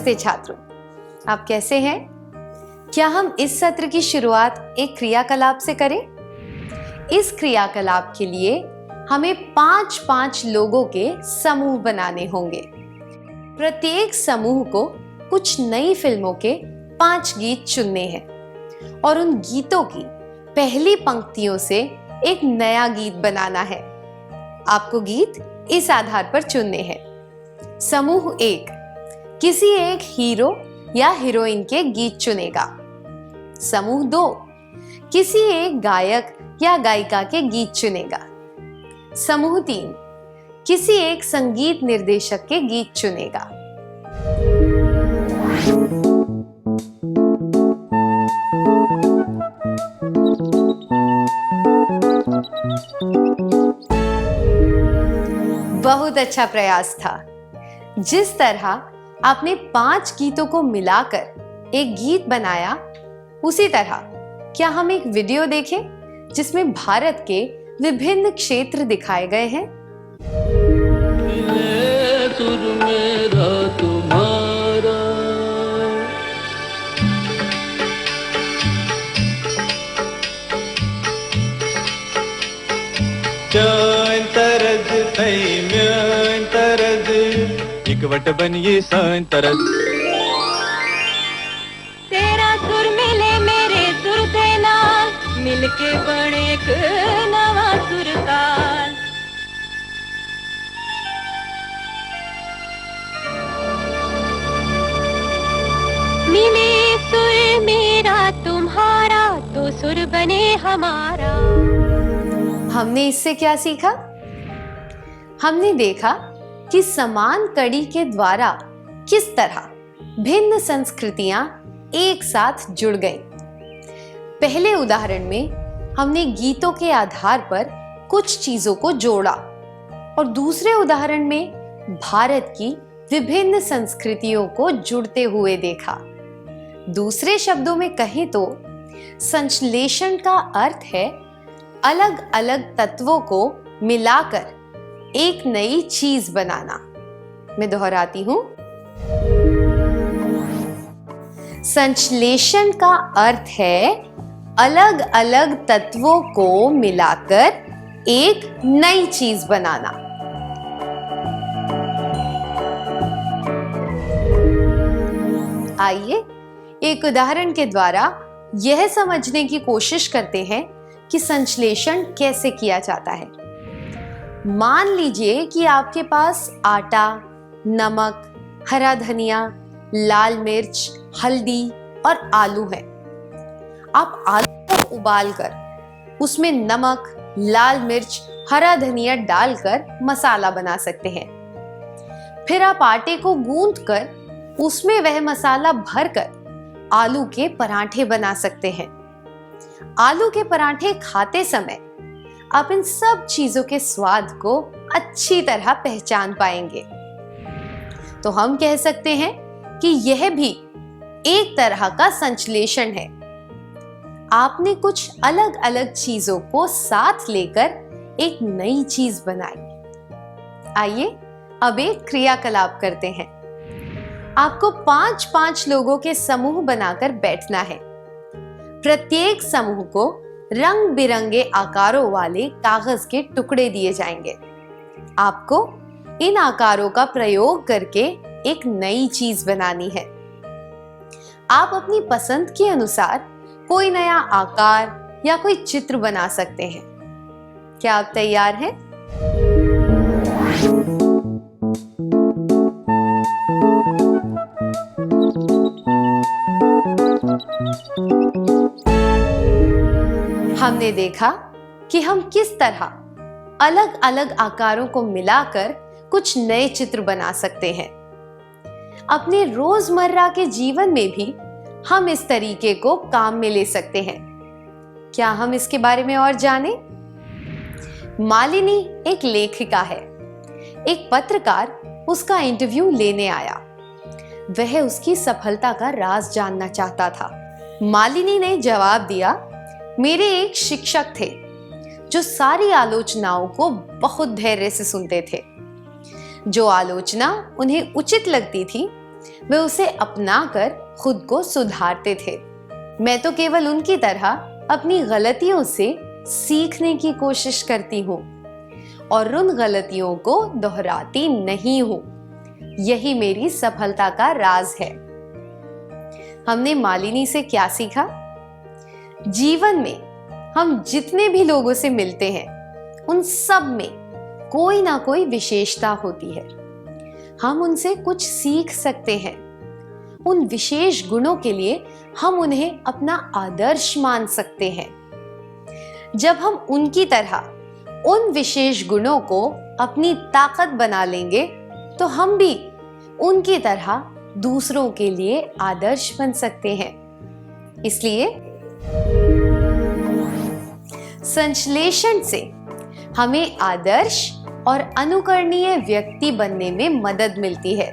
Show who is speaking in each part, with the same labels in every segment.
Speaker 1: नमस्ते छात्रों, आप कैसे हैं? क्या हम इस सत्र की शुरुआत एक क्रियाकलाप से करें? इस क्रियाकलाप के लिए हमें 5-5 लोगों के समूह बनाने होंगे। प्रत्येक समूह को कुछ नई फिल्मों के 5 गीत चुनने हैं और उन गीतों की पहली पंक्तियों से एक नया गीत बनाना है। आपको गीत इस आधार पर चुनने हैं। समूह 1 किसी एक हीरो या हीरोइन के गीत चुनेगा। समूह 2 किसी एक गायक या गायिका के गीत चुनेगा। समूह 3 किसी एक संगीत निर्देशक के गीत चुनेगा। बहुत अच्छा प्रयास था। जिस तरह आपने 5 गीतों को मिलाकर एक गीत बनाया, उसी तरह क्या हम एक वीडियो देखें जिसमें भारत के विभिन्न क्षेत्र दिखाए गए हैं?
Speaker 2: सुर मेरा तुम्हारा,
Speaker 3: चैन तरज तई म्यान तरज इकवट बनिए सान तरज।
Speaker 4: तेरा सुर मिले मेरे सुर दे नाल, मिलके बने एक नवा सुर ताल। मिले सुर मेरा तुम्हारा, तो सुर बने हमारा।
Speaker 1: हमने इससे क्या सीखा? हमने देखा कि समान कड़ी के द्वारा किस तरह भिन्न संस्कृतियां एक साथ जुड़ गईं। पहले उदाहरण में हमने गीतों के आधार पर कुछ चीजों को जोड़ा और दूसरे उदाहरण में भारत की विभिन्न संस्कृतियों को जुड़ते हुए देखा। दूसरे शब्दों में कहें तो संश्लेषण का अर्थ है अलग अलग तत्वों को मिलाकर एक नई चीज बनाना। मैं दोहराती हूं, संश्लेषण का अर्थ है अलग अलग तत्वों को मिलाकर एक नई चीज बनाना। आइए एक उदाहरण के द्वारा यह समझने की कोशिश करते हैं कि संश्लेषण कैसे किया जाता है। मान लीजिए कि आपके पास आटा, नमक, हरा धनिया, लाल मिर्च, हल्दी और आलू है। आप आलू को उबालकर उसमें नमक, लाल मिर्च, हरा धनिया डालकर मसाला बना सकते हैं। फिर आप आटे को गूंथकर उसमें वह मसाला भरकर आलू के पराठे बना सकते हैं। आलू के पराठे खाते समय आप इन सब चीजों के स्वाद को अच्छी तरह पहचान पाएंगे। तो हम कह सकते हैं कि यह भी एक तरह का संश्लेषण है। आपने कुछ अलग अलग चीजों को साथ लेकर एक नई चीज बनाई। आइए अब एक क्रियाकलाप करते हैं। आपको 5-5 लोगों के समूह बनाकर बैठना है। प्रत्येक समूह को रंग बिरंगे आकारों वाले कागज के टुकड़े दिए जाएंगे। आपको इन आकारों का प्रयोग करके एक नई चीज बनानी है। आप अपनी पसंद के अनुसार कोई नया आकार या कोई चित्र बना सकते हैं। क्या आप तैयार हैं? हमने देखा कि हम किस तरह अलग अलग आकारों को मिलाकर कुछ नए चित्र बना सकते हैं। अपने रोजमर्रा के जीवन में भी हम इस तरीके को काम में ले सकते हैं। क्या हम इसके बारे में और जानें? मालिनी एक लेखिका है। एक पत्रकार उसका इंटरव्यू लेने आया। वह उसकी सफलता का राज जानना चाहता था। मालिनी ने जवाब दिया, मेरे एक शिक्षक थे जो सारी आलोचनाओं को बहुत धैर्य से सुनते थे। जो आलोचना उन्हें उचित लगती थी वे उसे अपनाकर खुद को सुधारते थे। मैं तो केवल उनकी तरह अपनी गलतियों से सीखने की कोशिश करती हूँ और उन गलतियों को दोहराती नहीं हूँ। यही मेरी सफलता का राज है। हमने मालिनी से क्या सीखा? जीवन में हम जितने भी लोगों से मिलते हैं, उन सब में कोई ना कोई विशेषता होती है। हम उनसे कुछ सीख सकते हैं। उन विशेष गुणों के लिए हम उन्हें अपना आदर्श मान सकते हैं। जब हम उनकी तरह उन विशेष गुणों को अपनी ताकत बना लेंगे, तो हम भी उनकी तरह दूसरों के लिए आदर्श बन सकते हैं। इसलिए संश्लेषण से हमें आदर्श और अनुकरणीय व्यक्ति बनने में मदद मिलती है।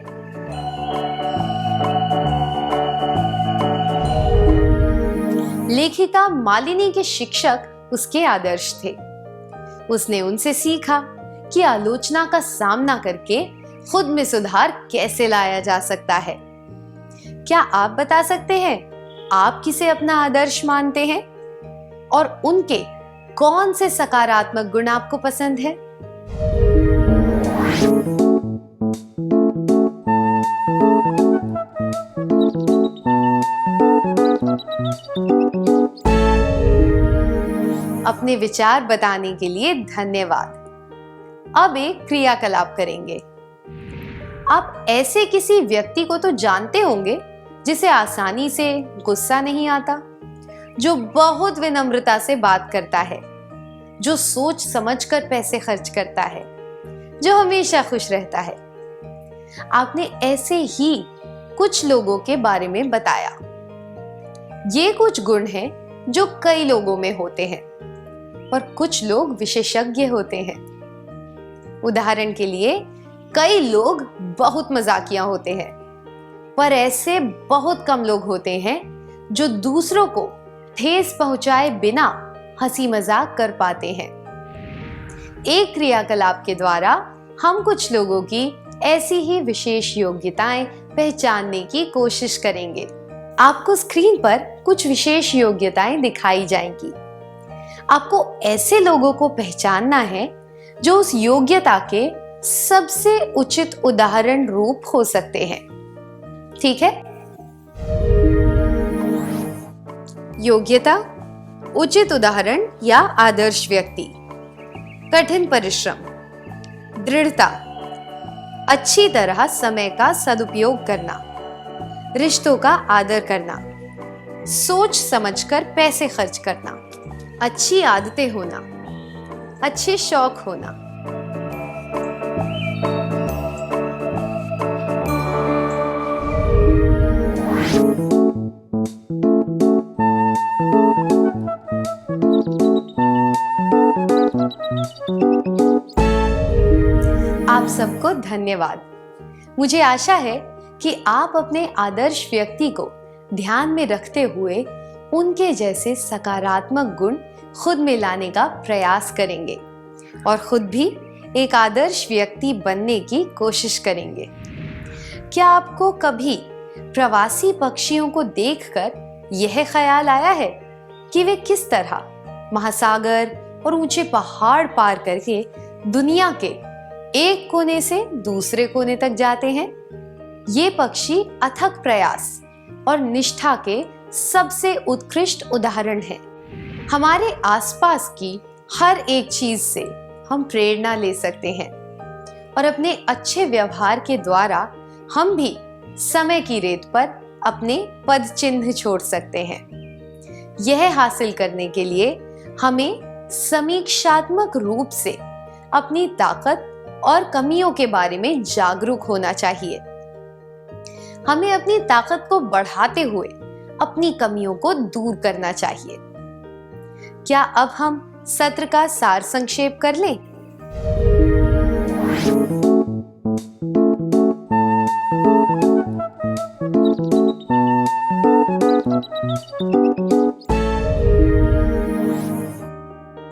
Speaker 1: लेखिका मालिनी के शिक्षक उसके आदर्श थे। उसने उनसे सीखा कि आलोचना का सामना करके खुद में सुधार कैसे लाया जा सकता है। क्या आप बता सकते हैं आप किसे अपना आदर्श मानते हैं और उनके कौन से सकारात्मक गुण आपको पसंद है? अपने विचार बताने के लिए धन्यवाद। अब एक क्रियाकलाप करेंगे। आप ऐसे किसी व्यक्ति को तो जानते होंगे जिसे आसानी से गुस्सा नहीं आता, जो बहुत विनम्रता से बात करता है, जो सोच समझकर पैसे खर्च करता है, जो हमेशा खुश रहता है। आपने ऐसे ही कुछ लोगों के बारे में बताया। ये कुछ गुण हैं जो कई लोगों में होते हैं और कुछ लोग विशेषज्ञ होते हैं। उदाहरण के लिए, कई लोग बहुत मजाकिया होते हैं, पर ऐसे बहुत कम लोग होते हैं जो दूसरों को ठेस पहुंचाए बिना हंसी मजाक कर पाते हैं। एक क्रियाकलाप के द्वारा हम कुछ लोगों की ऐसी ही विशेष योग्यताएं पहचानने की कोशिश करेंगे। आपको स्क्रीन पर कुछ विशेष योग्यताएं दिखाई जाएंगी। आपको ऐसे लोगों को पहचानना है जो उस योग्यता के सबसे उचित उदाहरण रूप हो सकते हैं। ठीक है? योग्यता, उचित उदाहरण या आदर्श व्यक्ति। कठिन परिश्रम, दृढ़ता, अच्छी तरह समय का सदुपयोग करना, रिश्तों का आदर करना, सोच समझकर पैसे खर्च करना, अच्छी आदतें होना, अच्छे शौक होना। आप सबको धन्यवाद। मुझे आशा है कि आप अपने आदर्श व्यक्ति को ध्यान में रखते हुए उनके जैसे सकारात्मक गुण खुद में लाने का प्रयास करेंगे और खुद भी एक आदर्श व्यक्ति बनने की कोशिश करेंगे। क्या आपको कभी प्रवासी पक्षियों को देखकर यह ख्याल आया है कि वे किस तरह महासागर और ऊंचे पहाड़ पार करके दुनिया के एक कोने से दूसरे कोने तक जाते हैं? ये पक्षी अथक प्रयास और निष्ठा के सबसे उत्कृष्ट उदाहरण हैं। हमारे आसपास की हर एक चीज से हम प्रेरणा ले सकते हैं और अपने अच्छे व्यवहार के द्वारा हम भी समय की रेत पर अपने पद चिन्ह छोड़ सकते हैं। यह हासिल करने के लिए हमें समीक्षात्मक रूप से अपनी ताकत और कमियों के बारे में जागरूक होना चाहिए। हमें अपनी ताकत को बढ़ाते हुए अपनी कमियों को दूर करना चाहिए। क्या अब हम सत्र का सार संक्षेप कर लें?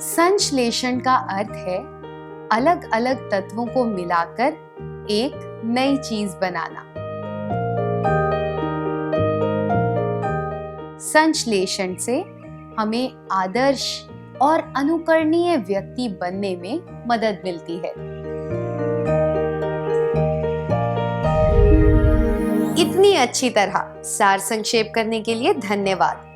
Speaker 1: संश्लेषण का अर्थ है अलग अलग तत्वों को मिलाकर एक नई चीज बनाना। संश्लेषण से हमें आदर्श और अनुकरणीय व्यक्ति बनने में मदद मिलती है। इतनी अच्छी तरह सार संक्षेप करने के लिए धन्यवाद।